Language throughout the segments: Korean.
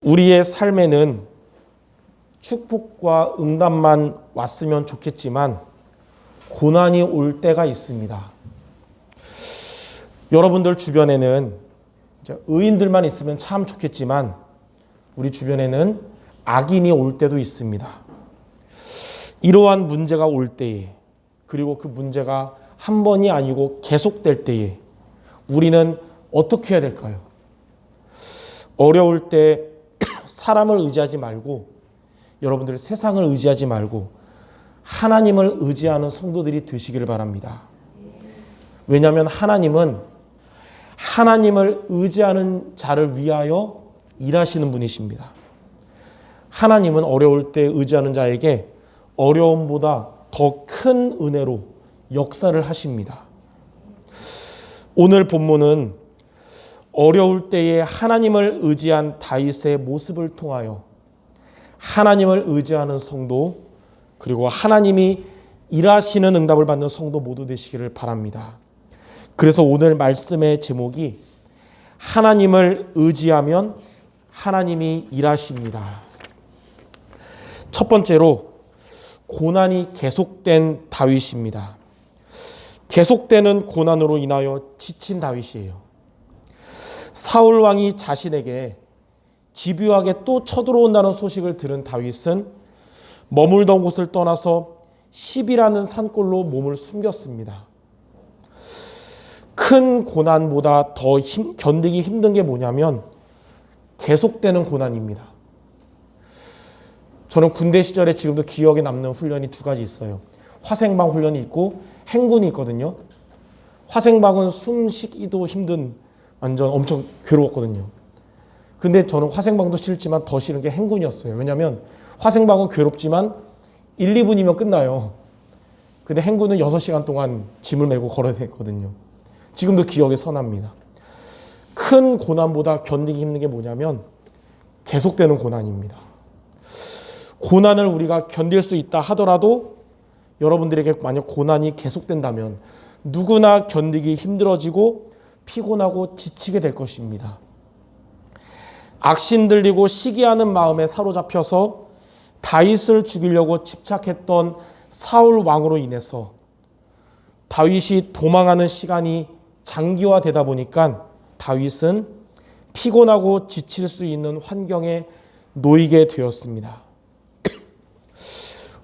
우리의 삶에는 축복과 응답만 왔으면 좋겠지만 고난이 올 때가 있습니다. 여러분들 주변에는 의인들만 있으면 참 좋겠지만 우리 주변에는 악인이 올 때도 있습니다. 이러한 문제가 올 때에, 그리고 그 문제가 한 번이 아니고 계속될 때에 우리는 어떻게 해야 될까요? 어려울 때 사람을 의지하지 말고, 여러분들 세상을 의지하지 말고 하나님을 의지하는 성도들이 되시기를 바랍니다. 왜냐하면 하나님은 하나님을 의지하는 자를 위하여 일하시는 분이십니다. 하나님은 어려울 때 의지하는 자에게 어려움보다 더 큰 은혜로 역사를 하십니다. 오늘 본문은 어려울 때에 하나님을 의지한 다윗의 모습을 통하여 하나님을 의지하는 성도, 그리고 하나님이 일하시는 응답을 받는 성도 모두 되시기를 바랍니다. 그래서 오늘 말씀의 제목이 하나님을 의지하면 하나님이 일하십니다. 첫 번째로 고난이 계속된 다윗입니다. 계속되는 고난으로 인하여 지친 다윗이에요. 사울 왕이 자신에게 집요하게 또 쳐들어온다는 소식을 들은 다윗은 머물던 곳을 떠나서 십이라는 산골로 몸을 숨겼습니다. 큰 고난보다 더 견디기 힘든 게 뭐냐면 계속되는 고난입니다. 저는 군대 시절에 지금도 기억에 남는 훈련이 두 가지 있어요. 화생방 훈련이 있고 행군이 있거든요. 화생방은 숨 쉬기도 힘든, 완전 엄청 괴로웠거든요. 근데 저는 화생방도 싫지만 더 싫은 게 행군이었어요. 왜냐하면 화생방은 괴롭지만 1, 2분이면 끝나요. 근데 행군은 6시간 동안 짐을 메고 걸어야 되거든요. 지금도 기억에 선합니다. 큰 고난보다 견디기 힘든 게 뭐냐면 계속되는 고난입니다. 고난을 우리가 견딜 수 있다 하더라도 여러분들에게 만약 고난이 계속된다면 누구나 견디기 힘들어지고 피곤하고 지치게 될 것입니다. 악신 들리고 시기하는 마음에 사로잡혀서 다윗을 죽이려고 집착했던 사울 왕으로 인해서 다윗이 도망하는 시간이 장기화되다 보니까 다윗은 피곤하고 지칠 수 있는 환경에 놓이게 되었습니다.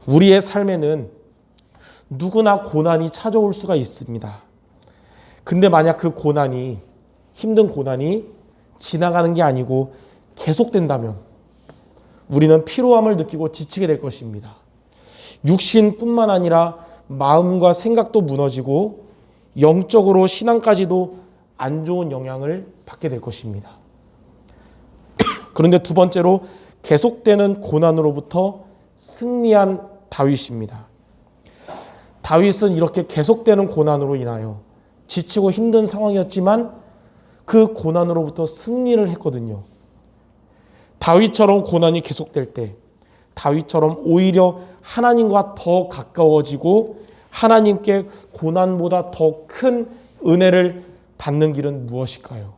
우리의 삶에는 누구나 고난이 찾아올 수가 있습니다. 근데 만약 그 고난이, 힘든 고난이 지나가는 게 아니고 계속된다면 우리는 피로함을 느끼고 지치게 될 것입니다. 육신뿐만 아니라 마음과 생각도 무너지고 영적으로 신앙까지도 안 좋은 영향을 받게 될 것입니다. 그런데 두 번째로 계속되는 고난으로부터 승리한 다윗입니다. 다윗은 이렇게 계속되는 고난으로 인하여 지치고 힘든 상황이었지만 그 고난으로부터 승리를 했거든요. 다윗처럼 고난이 계속될 때 다윗처럼 오히려 하나님과 더 가까워지고 하나님께 고난보다 더 큰 은혜를 받는 길은 무엇일까요?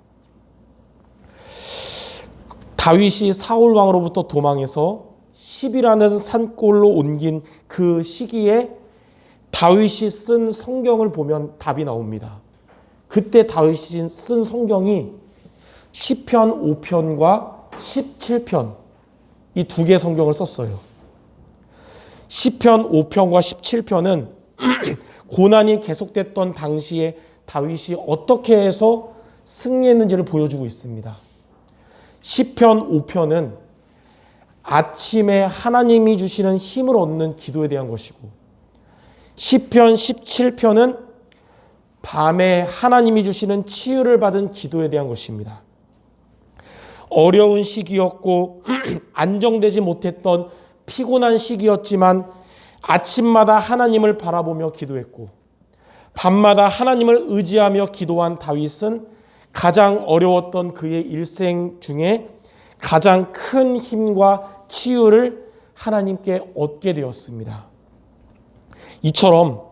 다윗이 사울 왕으로부터 도망해서 십이라는 산골로 옮긴 그 시기에 다윗이 쓴 성경을 보면 답이 나옵니다. 그때 다윗이 쓴 성경이 시편 5편과 17편, 이 두 개의 성경을 썼어요. 시편 5편과 17편은 고난이 계속됐던 당시에 다윗이 어떻게 해서 승리했는지를 보여주고 있습니다. 시편 5편은 아침에 하나님이 주시는 힘을 얻는 기도에 대한 것이고, 시편 17편은 밤에 하나님이 주시는 치유를 받은 기도에 대한 것입니다. 어려운 시기였고 안정되지 못했던 피곤한 시기였지만 아침마다 하나님을 바라보며 기도했고 밤마다 하나님을 의지하며 기도한 다윗은 가장 어려웠던 그의 일생 중에 가장 큰 힘과 치유를 하나님께 얻게 되었습니다. 이처럼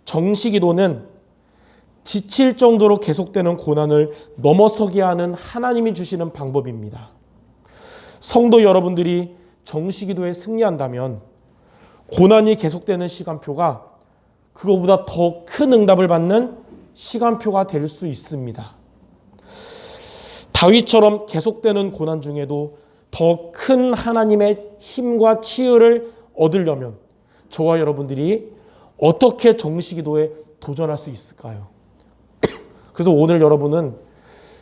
정시기도는 지칠 정도로 계속되는 고난을 넘어서게 하는 하나님이 주시는 방법입니다. 성도 여러분들이 정시기도에 승리한다면 고난이 계속되는 시간표가 그거보다 더 큰 응답을 받는 시간표가 될 수 있습니다. 다윗처럼 계속되는 고난 중에도 더 큰 하나님의 힘과 치유를 얻으려면 저와 여러분들이 어떻게 정시기도에 도전할 수 있을까요? 그래서 오늘 여러분은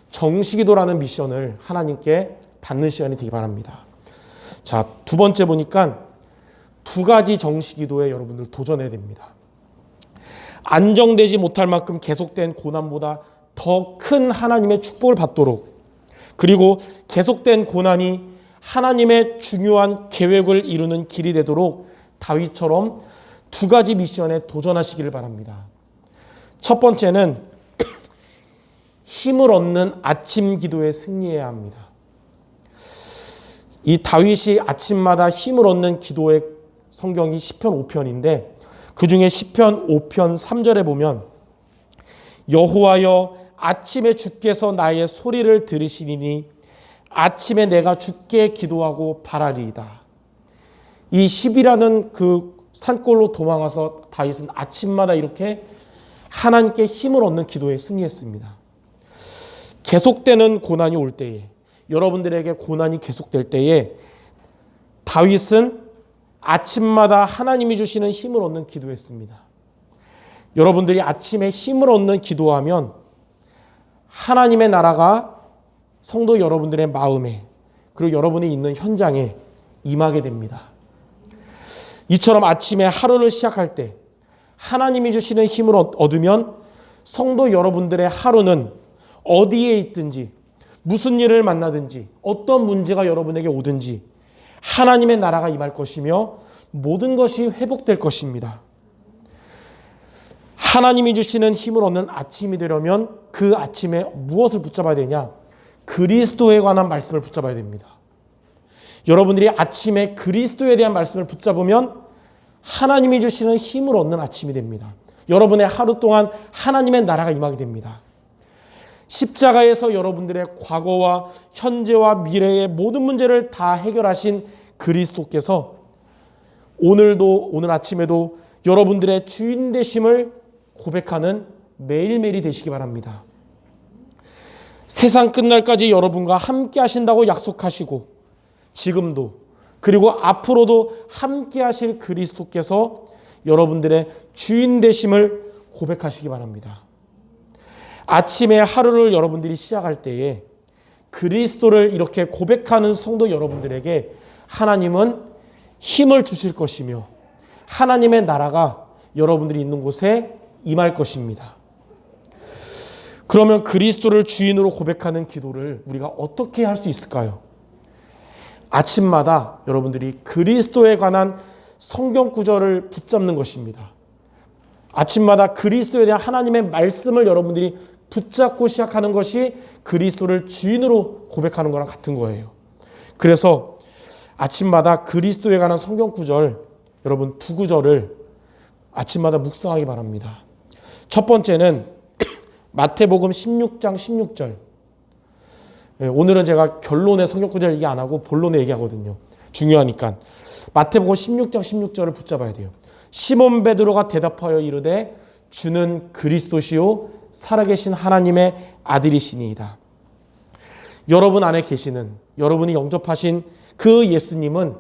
정시기도라는 미션을 하나님께 받는 시간이 되기 바랍니다. 자, 두 번째 보니까 두 가지 정시기도에 여러분들 도전해야 됩니다. 안정되지 못할 만큼 계속된 고난보다 더 큰 하나님의 축복을 받도록, 그리고 계속된 고난이 하나님의 중요한 계획을 이루는 길이 되도록 다윗처럼 두 가지 미션에 도전하시기를 바랍니다. 첫 번째는 힘을 얻는 아침 기도에 승리해야 합니다. 이 다윗이 아침마다 힘을 얻는 기도의 성경이 시편 5편인데 그 중에 시편 5편 3절에 보면 여호와여 아침에 주께서 나의 소리를 들으시리니 아침에 내가 주께 기도하고 바라리이다. 이 10이라는 그 산골로 도망가서 다윗은 아침마다 이렇게 하나님께 힘을 얻는 기도에 승리했습니다. 계속되는 고난이 올 때에, 여러분들에게 고난이 계속될 때에 다윗은 아침마다 하나님이 주시는 힘을 얻는 기도했습니다. 여러분들이 아침에 힘을 얻는 기도하면 하나님의 나라가 성도 여러분들의 마음에 그리고 여러분이 있는 현장에 임하게 됩니다. 이처럼 아침에 하루를 시작할 때 하나님이 주시는 힘을 얻으면 성도 여러분들의 하루는 어디에 있든지 무슨 일을 만나든지 어떤 문제가 여러분에게 오든지 하나님의 나라가 임할 것이며 모든 것이 회복될 것입니다. 하나님이 주시는 힘을 얻는 아침이 되려면 그 아침에 무엇을 붙잡아야 되냐? 그리스도에 관한 말씀을 붙잡아야 됩니다. 여러분들이 아침에 그리스도에 대한 말씀을 붙잡으면 하나님이 주시는 힘을 얻는 아침이 됩니다. 여러분의 하루 동안 하나님의 나라가 임하게 됩니다. 십자가에서 여러분들의 과거와 현재와 미래의 모든 문제를 다 해결하신 그리스도께서 오늘 아침에도 여러분들의 주인 되심을 고백하는 매일매일이 되시기 바랍니다. 세상 끝날까지 여러분과 함께 하신다고 약속하시고 지금도 그리고 앞으로도 함께 하실 그리스도께서 여러분들의 주인 되심을 고백하시기 바랍니다. 아침에 하루를 여러분들이 시작할 때에 그리스도를 이렇게 고백하는 성도 여러분들에게 하나님은 힘을 주실 것이며 하나님의 나라가 여러분들이 있는 곳에 임할 것입니다. 그러면 그리스도를 주인으로 고백하는 기도를 우리가 어떻게 할 수 있을까요? 아침마다 여러분들이 그리스도에 관한 성경 구절을 붙잡는 것입니다. 아침마다 그리스도에 대한 하나님의 말씀을 여러분들이 붙잡고 시작하는 것이 그리스도를 주인으로 고백하는 거랑 같은 거예요. 그래서 아침마다 그리스도에 관한 성경 구절, 여러분 두 구절을 아침마다 묵상하기 바랍니다. 첫 번째는 마태복음 16장 16절. 오늘은 제가 결론의 성경 구절 얘기 안 하고 본론에 얘기하거든요. 중요하니까. 마태복음 16장 16절을 붙잡아야 돼요. 시몬 베드로가 대답하여 이르되 주는 그리스도시요 살아계신 하나님의 아들이시니이다. 여러분 안에 계시는, 여러분이 영접하신 그 예수님은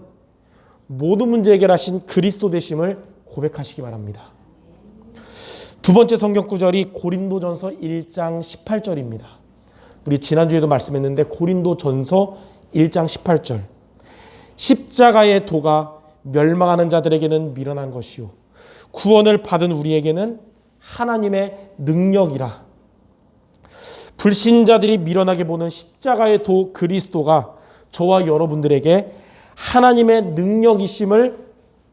모든 문제 해결하신 그리스도 되심을 고백하시기 바랍니다. 두 번째 성경 구절이 고린도전서 1장 18절입니다. 우리 지난주에도 말씀했는데 고린도전서 1장 18절. 십자가의 도가 멸망하는 자들에게는 미련한 것이요 구원을 받은 우리에게는 하나님의 능력이라. 불신자들이 미련하게 보는 십자가의 도 그리스도가 저와 여러분들에게 하나님의 능력이심을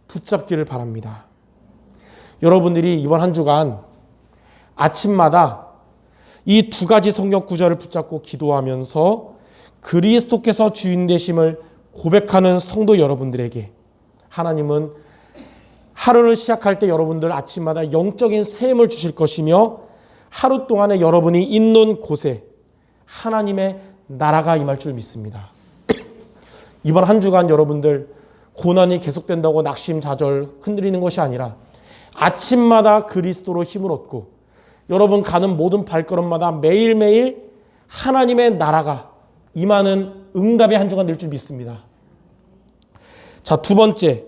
붙잡기를 바랍니다. 여러분들이 이번 한 주간 아침마다 이 두 가지 성경 구절을 붙잡고 기도하면서 그리스도께서 주인 되심을 고백하는 성도 여러분들에게 하나님은 하루를 시작할 때 여러분들 아침마다 영적인 샘을 주실 것이며 하루 동안에 여러분이 있는 곳에 하나님의 나라가 임할 줄 믿습니다. 이번 한 주간 여러분들 고난이 계속된다고 낙심좌절 흔들리는 것이 아니라 아침마다 그리스도로 힘을 얻고 여러분 가는 모든 발걸음마다 매일매일 하나님의 나라가 임하는 응답의 한 주간 될 줄 믿습니다. 자, 두 번째,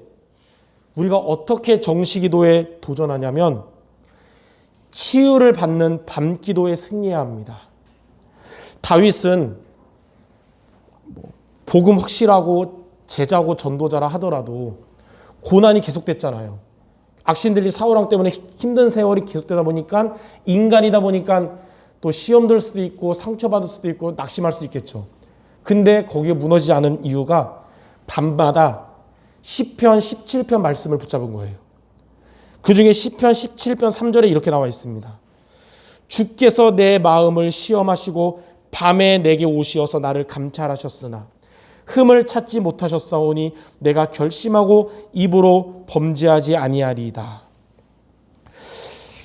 우리가 어떻게 정시기도에 도전하냐면 치유를 받는 밤기도에 승리해야 합니다. 다윗은 복음 확실하고 제자고 전도자라 하더라도 고난이 계속됐잖아요. 악신들이 사울왕 때문에 힘든 세월이 계속되다 보니까 인간이다 보니까 또 시험 들 수도 있고 상처받을 수도 있고 낙심할 수도 있겠죠. 근데 거기에 무너지지 않은 이유가 밤마다 시편 17편 말씀을 붙잡은 거예요. 그 중에 시편 17편 3절에 이렇게 나와 있습니다. 주께서 내 마음을 시험하시고 밤에 내게 오시어서 나를 감찰하셨으나 흠을 찾지 못하셨사오니 내가 결심하고 입으로 범죄하지 아니하리이다.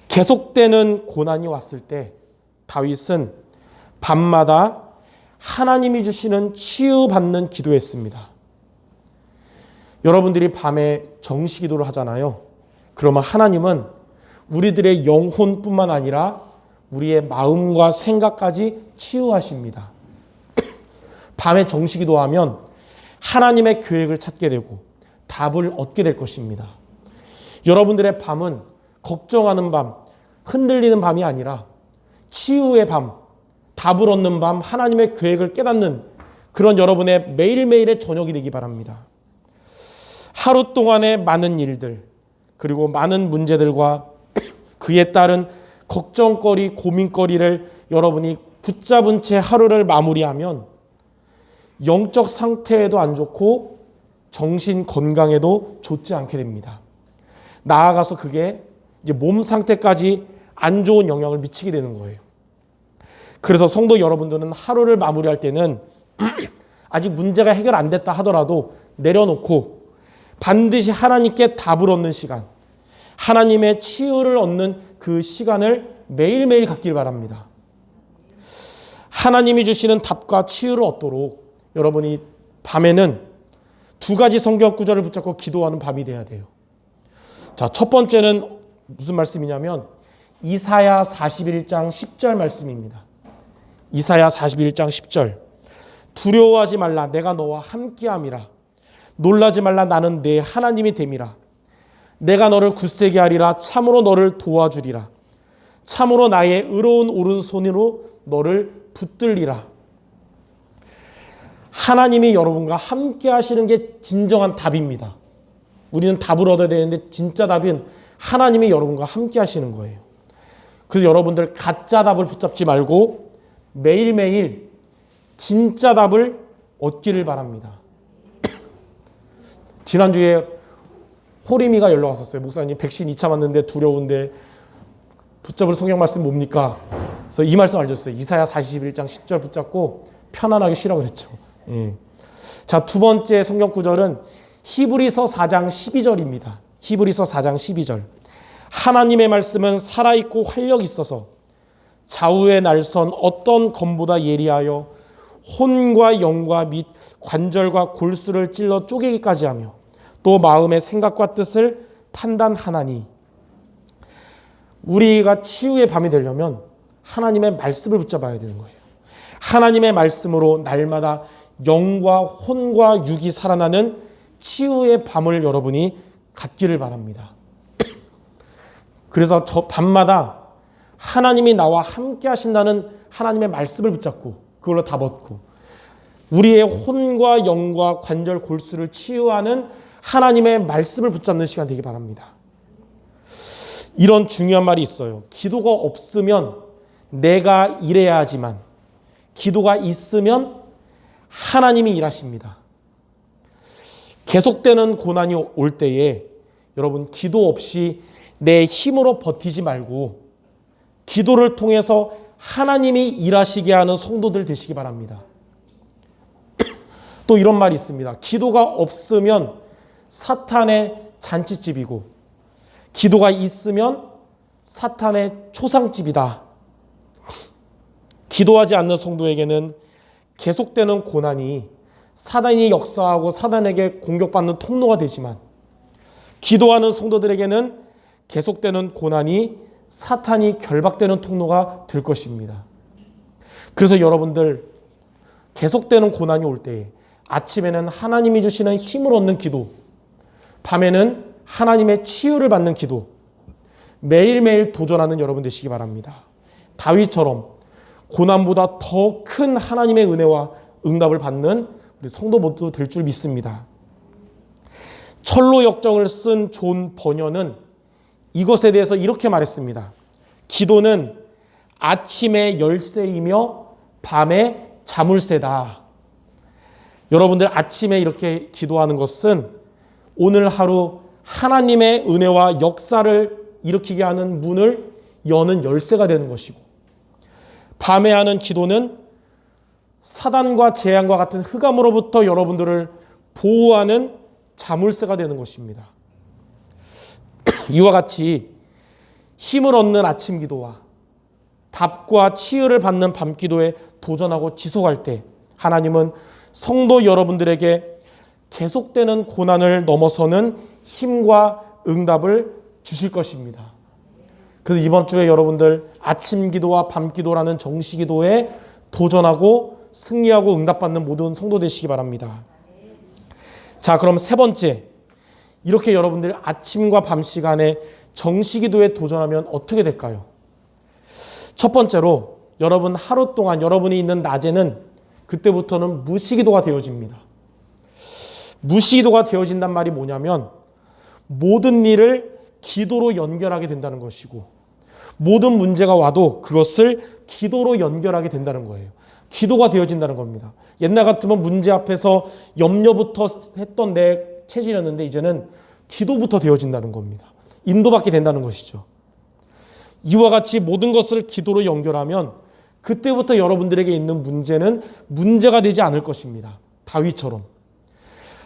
계속되는 고난이 왔을 때 다윗은 밤마다 하나님이 주시는 치유받는 기도했습니다. 여러분들이 밤에 정시기도를 하잖아요. 그러면 하나님은 우리들의 영혼뿐만 아니라 우리의 마음과 생각까지 치유하십니다. 밤에 정시기도하면 하나님의 계획을 찾게 되고 답을 얻게 될 것입니다. 여러분들의 밤은 걱정하는 밤, 흔들리는 밤이 아니라 치유의 밤, 답을 얻는 밤, 하나님의 계획을 깨닫는 그런 여러분의 매일매일의 저녁이 되기 바랍니다. 하루 동안의 많은 일들, 그리고 많은 문제들과 그에 따른 걱정거리, 고민거리를 여러분이 붙잡은 채 하루를 마무리하면 영적 상태에도 안 좋고 정신 건강에도 좋지 않게 됩니다. 나아가서 그게 이제 몸 상태까지 안 좋은 영향을 미치게 되는 거예요. 그래서 성도 여러분들은 하루를 마무리할 때는 아직 문제가 해결 안 됐다 하더라도 내려놓고 반드시 하나님께 답을 얻는 시간, 하나님의 치유를 얻는 그 시간을 매일매일 갖길 바랍니다. 하나님이 주시는 답과 치유를 얻도록 여러분이 밤에는 두 가지 성경 구절을 붙잡고 기도하는 밤이 돼야 돼요. 자, 첫 번째는 무슨 말씀이냐면 이사야 41장 10절 말씀입니다. 이사야 41장 10절. 두려워하지 말라, 내가 너와 함께함이라. 놀라지 말라, 나는 내 하나님이 됨이라. 내가 너를 굳세게 하리라. 참으로 너를 도와주리라. 참으로 나의 의로운 오른손으로 너를 붙들리라. 하나님이 여러분과 함께 하시는 게 진정한 답입니다. 우리는 답을 얻어야 되는데 진짜 답은 하나님이 여러분과 함께 하시는 거예요. 그래서 여러분들 가짜 답을 붙잡지 말고 매일매일 진짜 답을 얻기를 바랍니다. 지난주에 호림이가 연락 왔었어요. 목사님 백신 2차 맞는데 두려운데 붙잡을 성경 말씀 뭡니까? 그래서 이 말씀 알려줬어요. 이사야 41장 10절 붙잡고 편안하게 쉬라고 그랬죠. 예. 자, 두 번째 성경 구절은 히브리서 4장 12절입니다. 히브리서 4장 12절. 하나님의 말씀은 살아있고 활력 있어서 좌우의 날선 어떤 검보다 예리하여 혼과 영과 및 관절과 골수를 찔러 쪼개기까지 하며 또 마음의 생각과 뜻을 판단하나니. 우리가 치유의 밤이 되려면 하나님의 말씀을 붙잡아야 되는 거예요. 하나님의 말씀으로 날마다 영과 혼과 육이 살아나는 치유의 밤을 여러분이 갖기를 바랍니다. 그래서 저 밤마다 하나님이 나와 함께 하신다는 하나님의 말씀을 붙잡고 그걸로 답 얻고 우리의 혼과 영과 관절 골수를 치유하는 하나님의 말씀을 붙잡는 시간 되기 바랍니다. 이런 중요한 말이 있어요. 기도가 없으면 내가 일해야 하지만 기도가 있으면 하나님이 일하십니다. 계속되는 고난이 올 때에 여러분 기도 없이 내 힘으로 버티지 말고 기도를 통해서 하나님이 일하시게 하는 성도들 되시기 바랍니다. 또 이런 말이 있습니다. 기도가 없으면 사탄의 잔치집이고 기도가 있으면 사탄의 초상집이다. 기도하지 않는 성도에게는 계속되는 고난이 사단이 역사하고 사단에게 공격받는 통로가 되지만 기도하는 성도들에게는 계속되는 고난이 사탄이 결박되는 통로가 될 것입니다. 그래서 여러분들 계속되는 고난이 올 때에 아침에는 하나님이 주시는 힘을 얻는 기도, 밤에는 하나님의 치유를 받는 기도, 매일매일 도전하는 여러분 되시기 바랍니다. 다윗처럼 고난보다 더 큰 하나님의 은혜와 응답을 받는 우리 성도 모두 될 줄 믿습니다. 철로 역정을 쓴 존 번연은 이것에 대해서 이렇게 말했습니다. 기도는 아침의 열쇠이며 밤의 자물쇠다. 여러분들 아침에 이렇게 기도하는 것은 오늘 하루 하나님의 은혜와 역사를 일으키게 하는 문을 여는 열쇠가 되는 것이고, 밤에 하는 기도는 사단과 재앙과 같은 흑암으로부터 여러분들을 보호하는 자물쇠가 되는 것입니다. 이와 같이 힘을 얻는 아침 기도와 답과 치유를 받는 밤 기도에 도전하고 지속할 때 하나님은 성도 여러분들에게 계속되는 고난을 넘어서는 힘과 응답을 주실 것입니다. 그래서 이번 주에 여러분들 아침 기도와 밤 기도라는 정시 기도에 도전하고 승리하고 응답받는 모든 성도 되시기 바랍니다. 자, 그럼 세 번째, 이렇게 여러분들 아침과 밤 시간에 정시 기도에 도전하면 어떻게 될까요? 첫 번째로 여러분 하루 동안 여러분이 있는 낮에는 그때부터는 무시기도가 되어집니다. 무시기도가 되어진단 말이 뭐냐면 모든 일을 기도로 연결하게 된다는 것이고, 모든 문제가 와도 그것을 기도로 연결하게 된다는 거예요. 기도가 되어진다는 겁니다. 옛날 같으면 문제 앞에서 염려부터 했던 내 체질이었는데 이제는 기도부터 되어진다는 겁니다. 인도받게 된다는 것이죠. 이와 같이 모든 것을 기도로 연결하면 그때부터 여러분들에게 있는 문제는 문제가 되지 않을 것입니다. 다윗처럼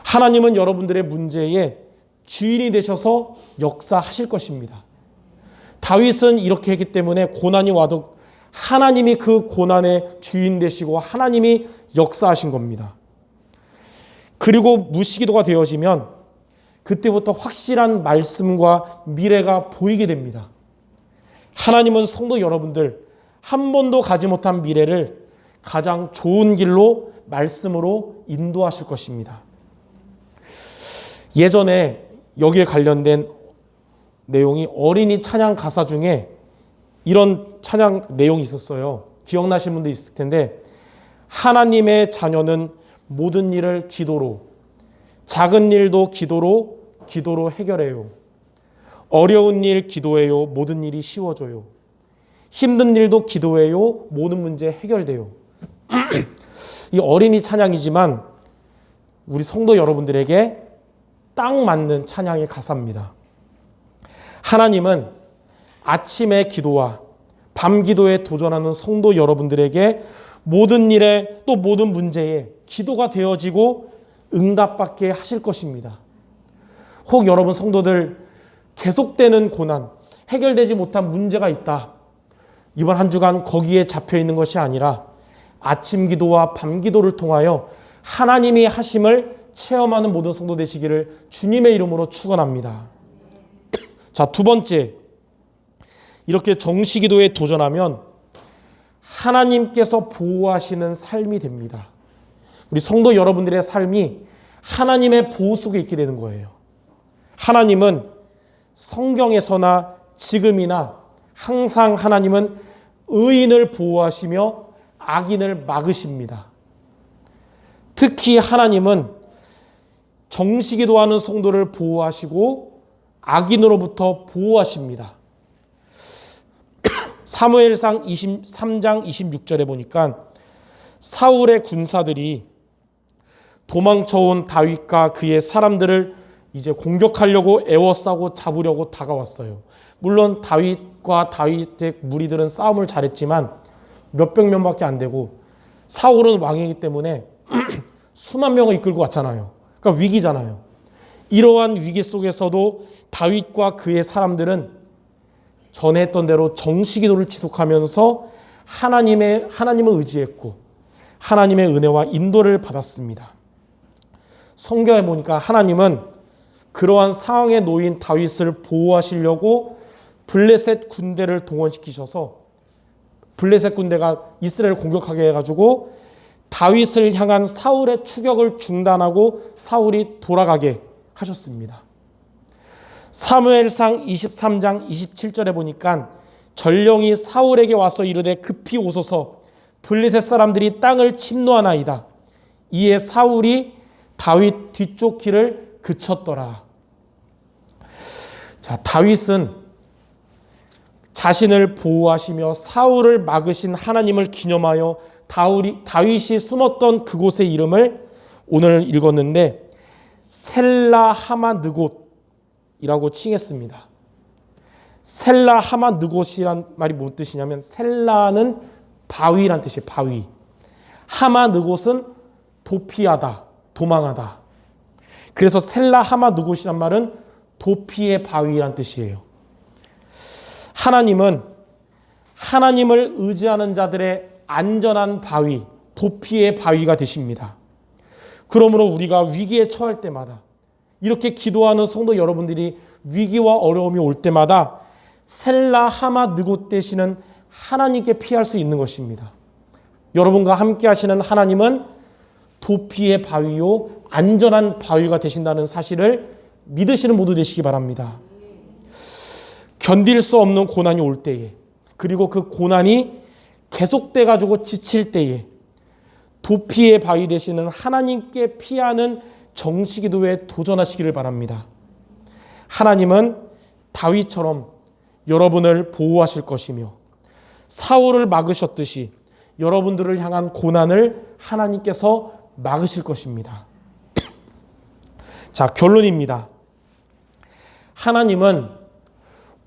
하나님은 여러분들의 문제에 주인이 되셔서 역사하실 것입니다. 다윗은 이렇게 했기 때문에 고난이 와도 하나님이 그 고난의 주인 되시고 하나님이 역사하신 겁니다. 그리고 무시기도가 되어지면 그때부터 확실한 말씀과 미래가 보이게 됩니다. 하나님은 성도 여러분들 한 번도 가지 못한 미래를 가장 좋은 길로 말씀으로 인도하실 것입니다. 예전에 여기에 관련된 내용이 어린이 찬양 가사 중에 이런 찬양 내용이 있었어요. 기억나시는 분도 있을 텐데, 하나님의 자녀는 모든 일을 기도로, 작은 일도 기도로 해결해요. 어려운 일 기도해요. 모든 일이 쉬워져요. 힘든 일도 기도해요. 모든 문제 해결돼요. 이 어린이 찬양이지만 우리 성도 여러분들에게 딱 맞는 찬양의 가사입니다. 하나님은 아침의 기도와 밤 기도에 도전하는 성도 여러분들에게 모든 일에 또 모든 문제에 기도가 되어지고 응답받게 하실 것입니다. 혹 여러분 성도들 계속되는 고난, 해결되지 못한 문제가 있다. 이번 한 주간 거기에 잡혀 있는 것이 아니라 아침 기도와 밤 기도를 통하여 하나님이 하심을 체험하는 모든 성도 되시기를 주님의 이름으로 축원합니다. 자, 두 번째, 이렇게 정시 기도에 도전하면 하나님께서 보호하시는 삶이 됩니다. 우리 성도 여러분들의 삶이 하나님의 보호 속에 있게 되는 거예요. 하나님은 성경에서나 지금이나 항상 하나님은 의인을 보호하시며 악인을 막으십니다. 특히 하나님은 정시 기도하는 성도를 보호하시고 악인으로부터 보호하십니다. 사무엘상 23장 26절에 보니까 사울의 군사들이 도망쳐온 다윗과 그의 사람들을 이제 공격하려고 애워싸고 잡으려고 다가왔어요. 물론 다윗과 다윗의 무리들은 싸움을 잘했지만 몇백 명밖에 안 되고 사울은 왕이기 때문에 수만 명을 이끌고 왔잖아요. 그러니까 위기잖아요. 이러한 위기 속에서도 다윗과 그의 사람들은 전에 했던 대로 정시기도를 지속하면서 하나님을 의지했고 하나님의 은혜와 인도를 받았습니다. 성경에 보니까 하나님은 그러한 상황에 놓인 다윗을 보호하시려고 블레셋 군대를 동원시키셔서 블레셋 군대가 이스라엘을 공격하게 해가지고 다윗을 향한 사울의 추격을 중단하고 사울이 돌아가게 하셨습니다. 사무엘상 23장 27절에 보니까 전령이 사울에게 와서 이르되 급히 오소서 블레셋 사람들이 땅을 침노하나이다. 이에 사울이 다윗 뒤쫓기를 그쳤더라. 자, 다윗은 자신을 보호하시며 사울을 막으신 하나님을 기념하여 다윗이 숨었던 그곳의 이름을 오늘 읽었는데 셀라 하마 느곳이라고 칭했습니다. 셀라 하마 느곳이란 말이 무슨 뜻이냐면 셀라는 바위란 뜻이에요. 바위. 하마 느곳은 도피하다, 도망하다. 그래서 셀라 하마 느곳이란 말은 도피의 바위란 뜻이에요. 하나님은 하나님을 의지하는 자들의 안전한 바위, 도피의 바위가 되십니다. 그러므로 우리가 위기에 처할 때마다 이렇게 기도하는 성도 여러분들이 위기와 어려움이 올 때마다 셀라 하마 느곳 되시는 하나님께 피할 수 있는 것입니다. 여러분과 함께 하시는 하나님은 도피의 바위요 안전한 바위가 되신다는 사실을 믿으시는 모두 되시기 바랍니다. 견딜 수 없는 고난이 올 때에 그리고 그 고난이 계속돼 가지고 지칠 때에 도피의 바위 되시는 하나님께 피하는 정시기도에 도전하시기를 바랍니다. 하나님은 다윗처럼 여러분을 보호하실 것이며 사울을 막으셨듯이 여러분들을 향한 고난을 하나님께서 막으실 것입니다. 자, 결론입니다. 하나님은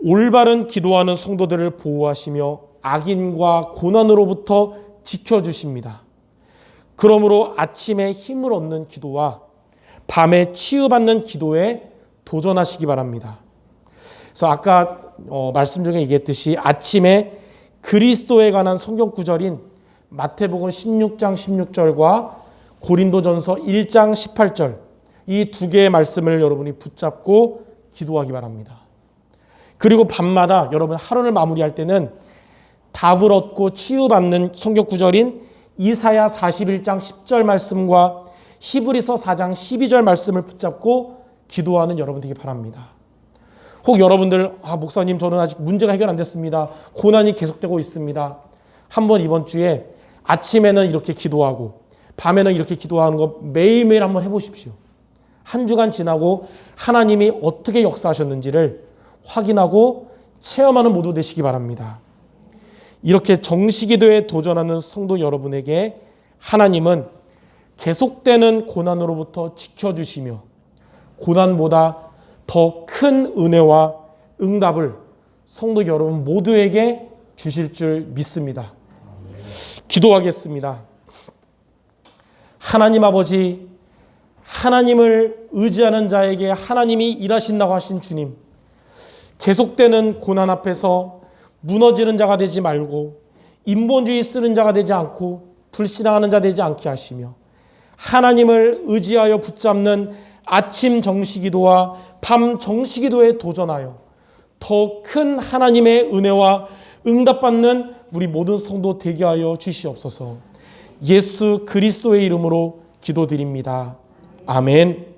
올바른 기도하는 성도들을 보호하시며 악인과 고난으로부터 지켜주십니다. 그러므로 아침에 힘을 얻는 기도와 밤에 치유받는 기도에 도전하시기 바랍니다. 그래서 아까 말씀 중에 얘기했듯이 아침에 그리스도에 관한 성경 구절인 마태복음 16장 16절과 고린도전서 1장 18절 이 두 개의 말씀을 여러분이 붙잡고 기도하기 바랍니다. 그리고 밤마다 여러분 하루를 마무리할 때는 답을 얻고 치유받는 성경 구절인 이사야 41장 10절 말씀과 히브리서 4장 12절 말씀을 붙잡고 기도하는 여러분 되기 바랍니다. 혹 여러분들 목사님 저는 아직 문제가 해결 안 됐습니다. 고난이 계속되고 있습니다. 한번 이번 주에 아침에는 이렇게 기도하고 밤에는 이렇게 기도하는 거 매일매일 한번 해보십시오. 한 주간 지나고 하나님이 어떻게 역사하셨는지를 확인하고 체험하는 모두 되시기 바랍니다. 이렇게 정시기도에 도전하는 성도 여러분에게 하나님은 계속되는 고난으로부터 지켜주시며 고난보다 더 큰 은혜와 응답을 성도 여러분 모두에게 주실 줄 믿습니다. 기도하겠습니다. 하나님 아버지, 하나님을 의지하는 자에게 하나님이 일하신다고 하신 주님, 계속되는 고난 앞에서 무너지는 자가 되지 말고 인본주의 쓰는 자가 되지 않고 불신앙하는 자 되지 않게 하시며 하나님을 의지하여 붙잡는 아침 정시기도와 밤 정시기도에 도전하여 더 큰 하나님의 은혜와 응답받는 우리 모든 성도 되게 하여 주시옵소서. 예수 그리스도의 이름으로 기도드립니다. 아멘.